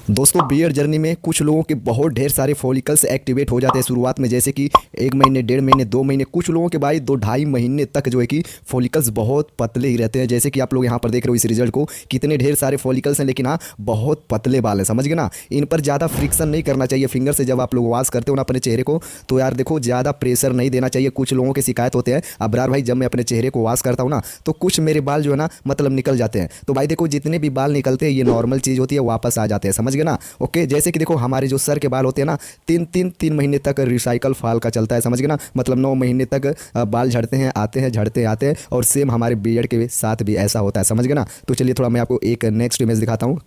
दोस्तों BEd journey में कुछ लोगों के बहुत ढेर सारे फॉलिकल्स एक्टिवेट हो जाते हैं शुरुआत में, जैसे कि 1 महीने, 1.5 महीने, 2 महीने, कुछ लोगों के भाई 2-2.5 महीने तक जो है कि फॉलिकल्स बहुत पतले ही रहते हैं। जैसे कि आप लोग यहाँ पर देख रहे हो इस रिजल्ट को, कितने ढेर सारे फॉलिकल्स हैं, लेकिन हाँ बहुत पतले बाल हैं, समझ गए ना। इन पर ज़्यादा फ्रिक्शन नहीं करना चाहिए फिंगर से। जब आप लोग वॉश करते हो ना अपने चेहरे को, तो यार देखो ज़्यादा प्रेशर नहीं देना चाहिए। कुछ लोगों के शिकायत होते हैं, अबरार भाई जब मैं अपने चेहरे को वॉश करता हूँ ना, तो कुछ मेरे बाल जो है ना मतलब निकल जाते हैं। तो भाई देखो जितने भी बाल निकलते हैं ये नॉर्मल चीज़ होती है, वापस आ जाते हैं, समझ गए ना। ओके, जैसे कि देखो हमारे जो सर के बाल होते हैं ना, 3 महीने तक रिसाइकल फाल का चलता है, समझ गए ना। मतलब 9 महीने तक बाल झड़ते हैं, आते हैं, झड़ते आते हैं। और सेम हमारे बियर्ड के साथ भी ऐसा होता है, समझ गए ना। तो चलिए थोड़ा मैं आपको एक नेक्स्ट इमेज दिखाता हूँ।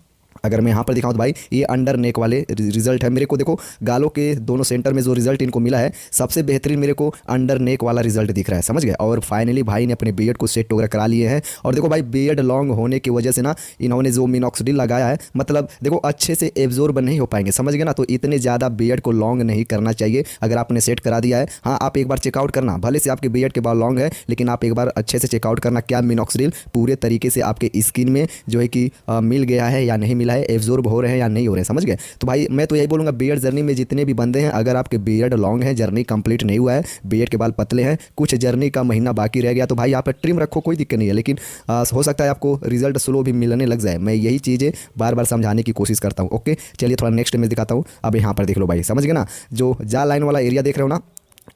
अगर मैं यहाँ पर दिखाऊँ तो भाई ये अंडर नेक वाले रिजल्ट है मेरे को। देखो गालों के दोनों सेंटर में जो रिजल्ट इनको मिला है, सबसे बेहतरीन मेरे को अंडर नेक वाला रिजल्ट दिख रहा है, समझ गए। और फाइनली भाई ने अपने बियर्ड को सेट वगैरह करा लिए हैं। और देखो भाई बियर्ड लॉन्ग होने की वजह से ना इन्होंने जो मिनॉक्सिडिल लगाया है, मतलब देखो अच्छे से एब्जॉर्ब नहीं हो पाएंगे, समझ गए ना। तो इतने ज़्यादा बियर्ड को लॉन्ग नहीं करना चाहिए अगर आपने सेट करा दिया है। हाँ आप एक बार चेकआउट करना, भले से आपके बियर्ड के बाल लॉन्ग है, लेकिन आप एक बार अच्छे से चेकआउट करना क्या मिनॉक्सिडिल पूरे तरीके से आपके स्किन में जो है कि मिल गया है या नहीं मिला है, एब्जॉर्ब हो रहे हैं या नहीं हो रहे हैं, समझ गए। तो भाई मैं तो यही बोलूँगा बियर्ड जर्नी में जितने भी बंदे हैं, अगर आपके बियर्ड लॉन्ग है, जर्नी कंप्लीट नहीं हुआ है, बियर्ड के बाल पतले हैं, कुछ जर्नी का महीना बाकी रह गया, तो भाई आप ट्रिम रखो, कोई दिक्कत नहीं है। लेकिन हो सकता है आपको रिजल्ट स्लो भी मिलने लग जाए। मैं यही चीज़ें बार बार समझाने की कोशिश करता हूँ। ओके चलिए थोड़ा नेक्स्ट में दिखाता हूँ। अब यहाँ पर देख लो भाई, समझ गए ना, जो जा लाइन वाला एरिया देख रहे हो ना,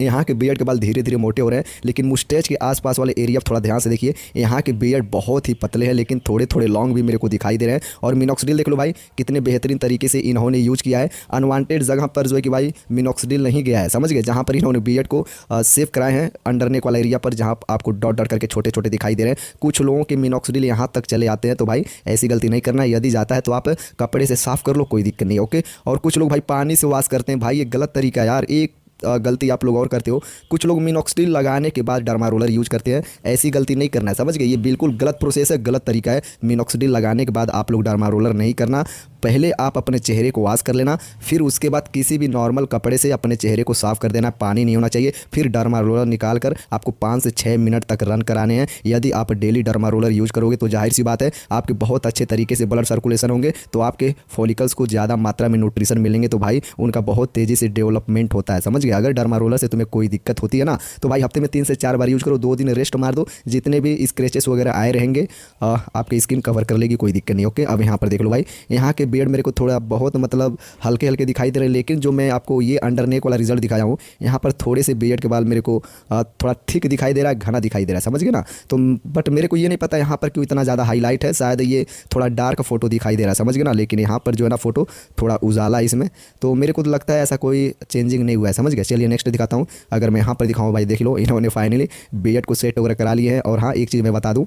यहाँ के बियर्ड के बाल धीरे धीरे मोटे हो रहे हैं। लेकिन मुस्टैच के आसपास वाले एरिया थोड़ा ध्यान से देखिए, यहाँ के बियर्ड बहुत ही पतले हैं, लेकिन थोड़े थोड़े लॉन्ग भी मेरे को दिखाई दे रहे हैं। और मिनॉक्सिडिल देख लो भाई कितने बेहतरीन तरीके से इन्होंने यूज़ किया है। अनवांटेड जगह पर जो है कि भाई मिनॉक्सिडिल नहीं गया है, समझ गए। जहाँ पर इन्होंने बियर्ड को सेव कराए हैं अंडरनेक वाला एरिया पर, जहाँ आपको डॉट डॉट करके छोटे छोटे दिखाई दे रहे हैं, कुछ लोगों के मिनॉक्सिडिल यहाँ तक चले आते हैं। तो भाई ऐसी गलती नहीं करना है, यदि जाता है तो आप कपड़े से साफ कर लो, कोई दिक्कत नहीं है। ओके, और कुछ लोग भाई पानी से वॉश करते हैं, भाई ये गलत तरीका है यार। एक गलती आप लोग और करते हो, कुछ लोग मिनॉक्सिडिल लगाने के बाद डर्मा रोलर यूज करते हैं, ऐसी गलती नहीं करना है, समझ गए। ये बिल्कुल गलत प्रोसेस है, गलत तरीका है। मिनॉक्सिडिल लगाने के बाद आप लोग डर्मा रोलर नहीं करना। पहले आप अपने चेहरे को वॉश कर लेना, फिर उसके बाद किसी भी नॉर्मल कपड़े से अपने चेहरे को साफ कर देना, पानी नहीं होना चाहिए। फिर डर्मा रोलर निकाल कर आपको 5 से 6 मिनट तक रन कराने हैं। यदि आप डेली डर्मा रोलर यूज करोगे तो जाहिर सी बात है आपके बहुत अच्छे तरीके से ब्लड सर्कुलेशन होंगे, तो आपके फॉलिकल्स को ज़्यादा मात्रा में न्यूट्रिशन मिलेंगे, तो भाई उनका बहुत तेज़ी से डेवलपमेंट होता है, समझ गए। अगर डर्मा रोलर से तुम्हें कोई दिक्कत होती है ना, तो भाई हफ्ते में 3 से 4 बार यूज करो, 2 दिन रेस्ट मार दो, जितने भी स्क्रैचेस वगैरह आए रहेंगे आपकी स्किन कवर कर लेगी, कोई दिक्कत नहीं। ओके, अब यहाँ पर देख लो भाई, यहाँ के बियर्ड मेरे को थोड़ा बहुत मतलब हल्के हल्के दिखाई दे रहे हैं, लेकिन जो मैं आपको ये अंडरनेक वाला रिजल्ट दिखाया हूँ, यहाँ पर थोड़े से बियर्ड के बाल मेरे को थोड़ा थिक दिखाई दे रहा है, घना दिखाई दे रहा है, समझ गए ना। तो बट मेरे को ये नहीं पता यहाँ पर क्यों इतना ज़्यादा हाईलाइट है, शायद ये थोड़ा डार्क फोटो दिखाई दे रहा है, समझ गए ना। लेकिन यहाँ पर जो है ना फोटो थोड़ा उजाला है इसमें, तो मेरे को तो लगता है ऐसा कोई चेंजिंग नहीं हुआ है, समझ गए। चलिए नेक्स्ट दिखाता हूँ। अगर मैं यहाँ पर दिखाऊँ भाई, देख लो इन्होंने फाइनली बियर्ड को सेट वगैरह करा लिए हैं। और हाँ एक चीज़ मैं बता दूँ,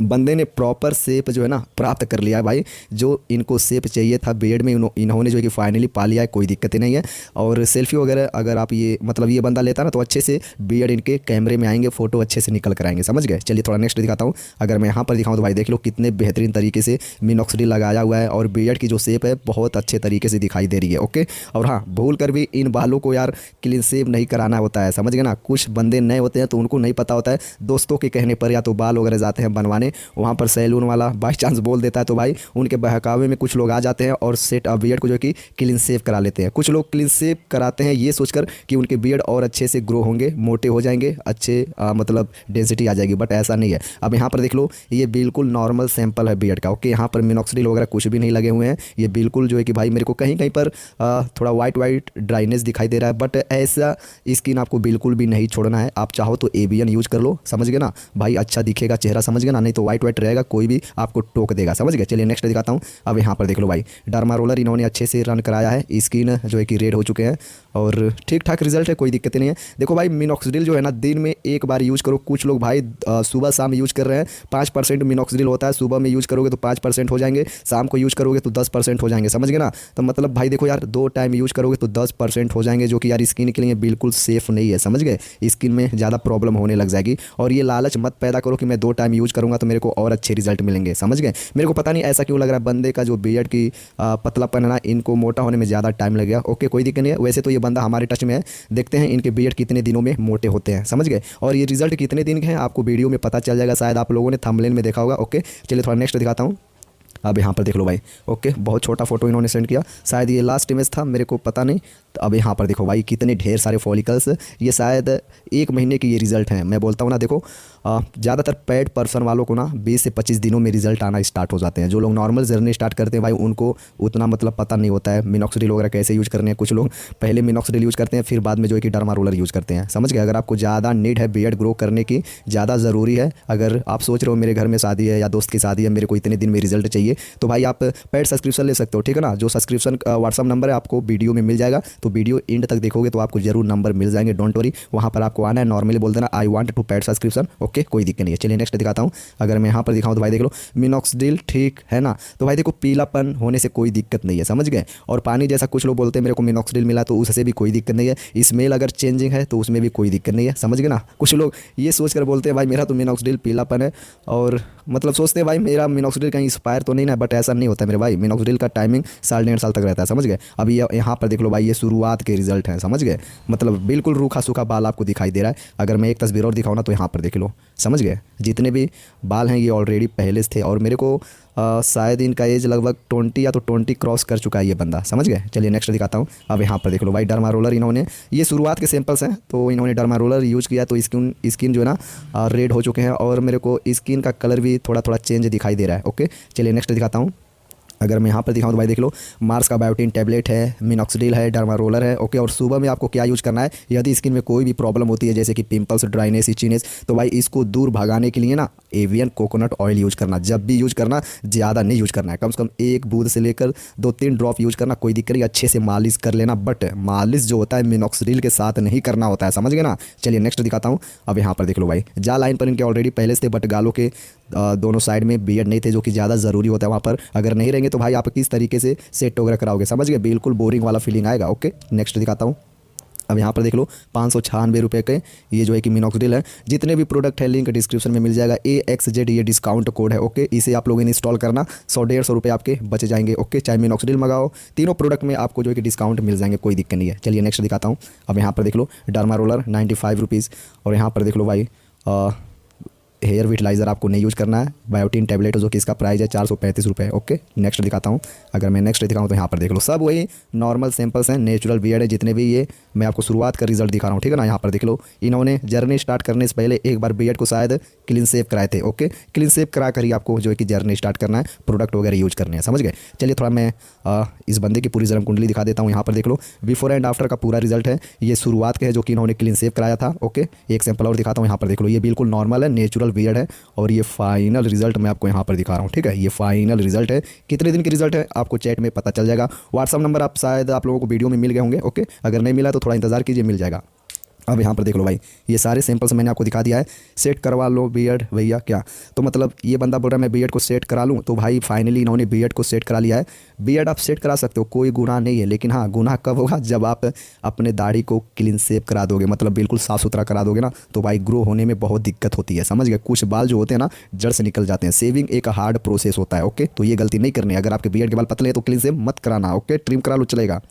बंदे ने प्रॉपर शेप जो है ना प्राप्त कर लिया है भाई, जो इनको शेप चाहिए था बियर्ड में इन्होंने जो है कि फाइनली पा लिया है, कोई दिक्कत ही नहीं है। और सेल्फी वगैरह अगर आप ये मतलब ये बंदा लेता ना, तो अच्छे से बियर्ड इनके कैमरे में आएंगे, फोटो अच्छे से निकल कर आएंगे, समझ गए। चलिए थोड़ा नेक्स्ट दिखाता हूँ। अगर मैं यहाँ पर दिखाऊँ तो भाई देख लो कितने बेहतरीन तरीके से मिनॉक्सिडिल लगाया हुआ है, और बियर्ड की जो शेप है बहुत अच्छे तरीके से दिखाई दे रही है। ओके, और हाँ भूल कर भी इन बालों को यार क्लीन शेव नहीं कराना होता है, समझ गए ना। कुछ बंदे नए होते हैं तो उनको नहीं पता होता है, दोस्तों के कहने पर या तो बाल वगैरह जाते हैं बनवाने, वहाँ पर सैलून वाला बाई चांस बोल देता है, तो भाई उनके बहकावे में कुछ लोग आ जाते हैं और सेट बियर्ड को जो कि क्लीन शेव करा लेते हैं। कुछ लोग क्लीन शेव कराते हैं ये सोचकर कि उनके बियर्ड और अच्छे से ग्रो होंगे, मोटे हो जाएंगे, अच्छे मतलब डेंसिटी आ जाएगी, बट ऐसा नहीं है। अब यहाँ पर देख लो ये बिल्कुल नॉर्मल सैंपल है बियर्ड का। ओके, यहाँ पर मिनॉक्सिडिल वगैरह कुछ भी नहीं लगे हुए हैं, ये बिल्कुल जो है कि भाई मेरे को कहीं कहीं पर थोड़ा वाइट वाइट ड्राइनेस दिखाई दे रहा है, बट ऐसा स्किन आपको बिल्कुल भी नहीं छोड़ना है। आप चाहो तो एबीएन यूज कर लो, समझ गए ना भाई, अच्छा दिखेगा चेहरा, समझ गए ना। नहीं तो वाइट वाइट रहेगा, कोई भी आपको टोक देगा, समझ गए। चलिए नेक्स्ट दिखाता हूँ। अब यहाँ पर देख लो भाई, डर्मा रोलर इन्होंने अच्छे से रन कराया है, स्किन जो है कि रेड हो चुके हैं और ठीक ठाक रिजल्ट है, कोई दिक्कत नहीं है। देखो भाई मिनॉक्सिडिल जो है ना दिन में एक बार यूज़ करो। कुछ लोग भाई सुबह शाम यूज़ कर रहे हैं, 5% मिनॉक्सिडिल होता है, सुबह में यूज़ करोगे तो 5% हो जाएंगे, शाम को यूज़ करोगे तो 10% हो जाएंगे, समझ गए ना। तो मतलब भाई देखो यार 2 टाइम यूज़ करोगे तो 10% हो जाएंगे, जो कि यार स्किन के लिए बिल्कुल सेफ़ नहीं है, समझ गए। स्किन में ज़्यादा प्रॉब्लम होने लग जाएगी। और ये लालच मत पैदा करो कि मैं 2 टाइम यूज़ करूँगा तो मेरे को और अच्छे रिजल्ट मिलेंगे, समझ गए। मेरे को पता नहीं ऐसा क्यों लग रहा है, बंदे का जो बियर्ड की पतलापन है ना, इनको मोटा होने में ज़्यादा टाइम लगेगा। ओके कोई दिक्कत नहीं है, वैसे तो ये बंदा हमारे टच में है, देखते हैं इनके बियर्ड कितने दिनों में मोटे होते हैं, समझ गए। और ये रिजल्ट कितने दिन के हैं आपको वीडियो में पता चल जाएगा, शायद आप लोगों ने थंबनेल में देखा होगा। ओके चलिए थोड़ा नेक्स्ट दिखाता हूँ। अब यहाँ पर देख लो भाई। ओके, बहुत छोटा फोटो इन्होंने सेंड किया, शायद ये लास्ट इमेज था, मेरे को पता नहीं। तो अब यहाँ पर देखो भाई कितने ढेर सारे फॉलिकल्स, ये शायद 1 महीने के ये रिजल्ट हैं। मैं बोलता हूँ ना, देखो ज़्यादातर पेड पर्सन वालों को ना 20 से 25 दिनों में रिजल्ट आना स्टार्ट हो जाते हैं। जो लोग नॉर्मल जर्नी स्टार्ट करते हैं भाई, उनको उतना मतलब पता नहीं होता है मिनॉक्सिडिल वगैरह कैसे यूज़ करने हैं। कुछ लोग पहले मिनॉक्सिडिल यूज़ करते हैं, फिर बाद में जो है कि डर्मा रोलर यूज़ करते हैं, समझ गए। अगर आपको ज़्यादा नीड है बियर्ड ग्रो करने की, ज़्यादा ज़रूरी है, अगर आप सोच रहे हो मेरे घर में शादी है या दोस्त की शादी है, मेरे को इतने दिन में रिजल्ट चाहिए, तो भाई आप पेड सब्सक्रिप्शन ले सकते हो, ठीक है ना। जो सब्सक्रिप्शन व्हाट्सअप नंबर है आपको वीडियो में मिल जाएगा, तो वीडियो एंड तक देखोगे तो आपको जरूर नंबर मिल जाएंगे, डोंट वरी। वहाँ पर आपको आना है, नॉर्मली बोल देना I want to paid subscription, okay, कोई दिक्कत नहीं है। चलिए नेक्स्ट दिखाता हूँ। अगर मैं यहाँ पर दिखाऊँ तो भाई देख लो मिनॉक्सिडिल, ठीक है ना। तो भाई देखो पीलापन होने से कोई दिक्कत नहीं है, समझ गए। और पानी जैसा कुछ लोग बोलते हैं मेरे को मिनॉक्सिडिल मिला, तो उससे भी कोई दिक्कत नहीं है। स्मेल अगर चेंजिंग है तो उसमें भी कोई दिक्कत नहीं है, समझ गए ना। कुछ लोग ये सोच कर बोलते हैं भाई मेरा तो मिनॉक्सिडिल पीलापन है, और मतलब सोचते हैं भाई मेरा मिनॉक्सिडिल कहीं एक्सपायर तो नहीं ना, बट ऐसा नहीं होता मेरे भाई। मिनॉक्सिडिल का टाइमिंग 1.5 साल तक रहता है, समझ गए। अभी यहाँ पर देख लो भाई, ये शुरुआत के रिजल्ट हैं, समझ गए। मतलब बिल्कुल रूखा सूखा बाल आपको दिखाई दे रहा है। अगर मैं एक तस्वीर और दिखाऊँ ना, तो यहाँ पर देख लो, समझ गए। जितने भी बाल हैं ये ऑलरेडी पहले से थे, और मेरे को शायद इनका एज लगभग 20 या तो 20 क्रॉस कर चुका है ये बंदा, समझ गए। चलिए नेक्स्ट दिखाता हूँ। अब यहाँ पर देख लो भाई डर्मा रोलर, इन्होंने ये शुरुआत के सैंपल्स हैं, तो इन्होंने डर्मा रोलर यूज़ किया, तो स्किन जो है ना रेड हो चुके हैं, और मेरे को स्किन का कलर भी थोड़ा थोड़ा चेंज दिखाई दे रहा है। ओके, चलिए नेक्स्ट दिखाता हूँ। अगर मैं यहाँ पर दिखाऊँ तो भाई देख लो मार्स का बायोटिन टैबलेट है, मिनॉक्सिडिल है, डर्मा रोलर है, ओके। और सुबह में आपको क्या यूज़ करना है, यदि स्किन में कोई भी प्रॉब्लम होती है जैसे कि पिंपल्स, ड्राइनेस, इचीनेस, तो भाई इसको दूर भगाने के लिए ना एवियन कोकोनट ऑयल यूज़ करना। जब भी यूज़ करना ज़्यादा नहीं यूज़ करना है, कम से कम 1 बूंद से लेकर 2-3 ड्रॉप यूज़ करना, कोई दिक्कत नहीं। अच्छे से मालिश कर लेना, बट मालिश जो होता है मिनॉक्सिडिल के साथ नहीं करना होता है, समझ गए ना। चलिए नेक्स्ट दिखाता हूँ। अब यहाँ पर देख लो भाई जा लाइन पर इनके ऑलरेडी पहले से थे, बट गालों के दोनों साइड में बियर्ड नहीं थे, जो कि ज़्यादा ज़रूरी होता है वहाँ पर। अगर नहीं रहेंगे तो भाई आप किस तरीके से सेट वगैरह कराओगे, समझ गए। बिल्कुल बोरिंग वाला फीलिंग आएगा। ओके, नेक्स्ट दिखाता हूँ। अब यहाँ पर देख लो 596 रुपये के ये जो है कि मिनॉक्सिडिल है। जितने भी प्रोडक्ट है लिंक डिस्क्रिप्शन में मिल जाएगा। AXZ ये डिस्काउंट कोड है, ओके। इसे आप लोग इंस्टॉल करना, 100-150 रुपये आपके बच जाएंगे, ओके। चाहे मिनॉक्सिडिल मंगाओ, तीनों प्रोडक्ट में आपको जो है कि डिस्काउंट मिल जाएंगे, कोई दिक्कत नहीं है। चलिए नेक्स्ट दिखाता हूँ। अब यहाँ पर देख लो डर्मा रोलर 95 रुपीज़, और यहाँ पर देख लो भाई हेयर विटलाइज़र आपको नहीं यूज़ करना है। बायोटिन टैबलेट जो कि इसका प्राइस है 435 रुपये, ओके। नेक्स्ट दिखाता हूँ। अगर मैं नेक्स्ट दिखाऊँ तो यहाँ पर देख लो सब वही नॉर्मल सैंपल्स हैं, नेचुरल बियर्ड है जितने भी। ये मैं आपको शुरुआत का रिजल्ट दिखा रहा हूँ, ठीक है ना। यहाँ पर देख लो इन्होंने जर्नी स्टार्ट करने से पहले एक बार बियर्ड को शायद क्लीन शेव कराए थे, ओके। क्लीन शेव करा कर ही आपको जो है कि जर्नी स्टार्ट करना है, प्रोडक्ट वगैरह यूज़ करने हैं, समझ गए। चलिए थोड़ा मैं इस बंदे की पूरी जन्म कुंडली दिखा देता हूँ। यहाँ पर देख लो बिफोर एंड आफ्टर का पूरा रिजल्ट है। ये शुरुआत के है जो कि इन्होंने क्लीन शेव कराया था, ओके। एक सैंपल और दिखाता हूँ। यहाँ पर देख लो ये बिल्कुल नॉर्मल है, नेचुरल बियर्ड है, और ये फाइनल रिजल्ट मैं आपको यहाँ पर दिखा रहा हूँ, ठीक है। ये फाइनल रिजल्ट है। कितने दिन की रिजल्ट है आपको चैट में पता चल जाएगा। व्हाट्सअप नंबर आप शायद आप लोगों को वीडियो में मिल गए होंगे, ओके। अगर नहीं मिला तो थोड़ा इंतजार कीजिए, मिल जाएगा। अब यहाँ पर देख लो भाई ये सारे सैंपल्स मैंने आपको दिखा दिया है। सेट करवा लो बियर्ड भैया, क्या तो मतलब ये बंदा बोल रहा है मैं बियर्ड को सेट करा लूँ, तो भाई फाइनली इन्होंने बियर्ड को सेट करा लिया है। बियर्ड आप सेट करा सकते हो, कोई गुनाह नहीं है, लेकिन हाँ गुनाह कब होगा, जब आप अपने दाढ़ी को क्लीन शेव करा दोगे, मतलब बिल्कुल साफ़ सुथरा करा दोगे ना, तो भाई ग्रो होने में बहुत दिक्कत होती है, समझ गए। कुछ बाल जो होते हैं ना जड़ से निकल जाते हैं। सेविंग एक हार्ड प्रोसेस होता है, ओके। तो ये गलती नहीं करनी है। अगर आपके बियर्ड के बाल पतले हैं तो क्लीन शेव मत कराना, ओके। ट्रिम करा लो, चलेगा।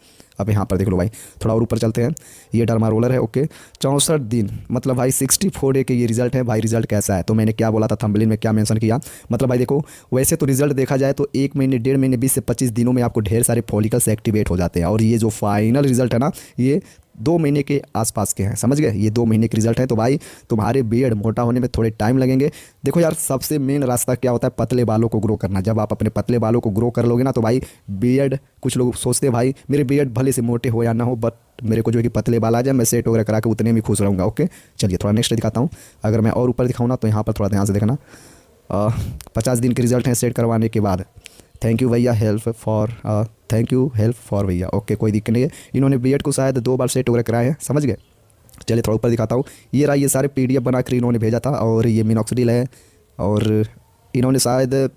अब यहाँ पर देख लो भाई थोड़ा और ऊपर चलते हैं। ये डर्मा रोलर है, ओके। 64 दिन मतलब भाई 64 डे के ये रिजल्ट है। भाई रिजल्ट कैसा है, तो मैंने क्या बोला था थंबनेल में, क्या मेंशन किया, मतलब भाई देखो वैसे तो रिजल्ट देखा जाए तो 1 महीने 1.5 महीने 20 से 25 दिनों में आपको ढेर सारे फॉलिकल्स एक्टिवेट हो जाते हैं। और ये जो फाइनल रिजल्ट है ना, ये 2 महीने के आसपास के हैं, समझ गए। ये 2 महीने के रिजल्ट है। तो भाई तुम्हारे बियर्ड मोटा होने में थोड़े टाइम लगेंगे। देखो यार सबसे मेन रास्ता क्या होता है, पतले बालों को ग्रो करना। जब आप अपने पतले बालों को ग्रो कर लोगे ना, तो भाई बियर्ड, कुछ लोग सोचते हैं भाई मेरे बियर्ड भले से मोटे हो या ना हो, बट मेरे को जो है कि पतले बाल आ जाए, मैं सेट वगैरह करा के उतने में खुश रहूँगा, ओके। चलिए थोड़ा नेक्स्ट दिखाता हूँ। अगर मैं और ऊपर दिखाऊँ ना, तो यहाँ पर थोड़ा ध्यान से देखना। 50 दिन के रिजल्ट हैं सेट करवाने के बाद। थैंक यू भैया हेल्प फॉर भैया, ओके। कोई दिक्कत नहीं है। इन्होंने बियर्ड को शायद 2 बार सेट वगैरह कराए हैं, समझ गए। चलिए थोड़ा ऊपर दिखाता हूँ। ये रहा, ये सारे PDF बना कर इन्होंने भेजा था। और ये मिनॉक्सिडिल है, और इन्होंने शायद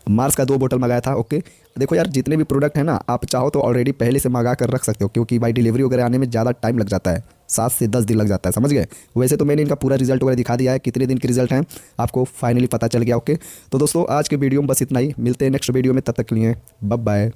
मार्स का 2 बोतल मंगाया था, ओके। देखो यार जितने भी प्रोडक्ट है ना, आप चाहो तो ऑलरेडी पहले से मंगा कर रख सकते हो, क्योंकि भाई डिलीवरी वगैरह आने में ज़्यादा टाइम लग जाता है, 7 से 10 दिन लग जाता है, समझ गए। वैसे तो मैंने इनका पूरा रिजल्ट वगैरह दिखा दिया है, कितने दिन के रिजल्ट हैं आपको फाइनली पता चल गया, ओके। तो दोस्तों आज के वीडियो में बस इतना ही। मिलते हैं नेक्स्ट वीडियो में, तब तक के लिए बाय बाय।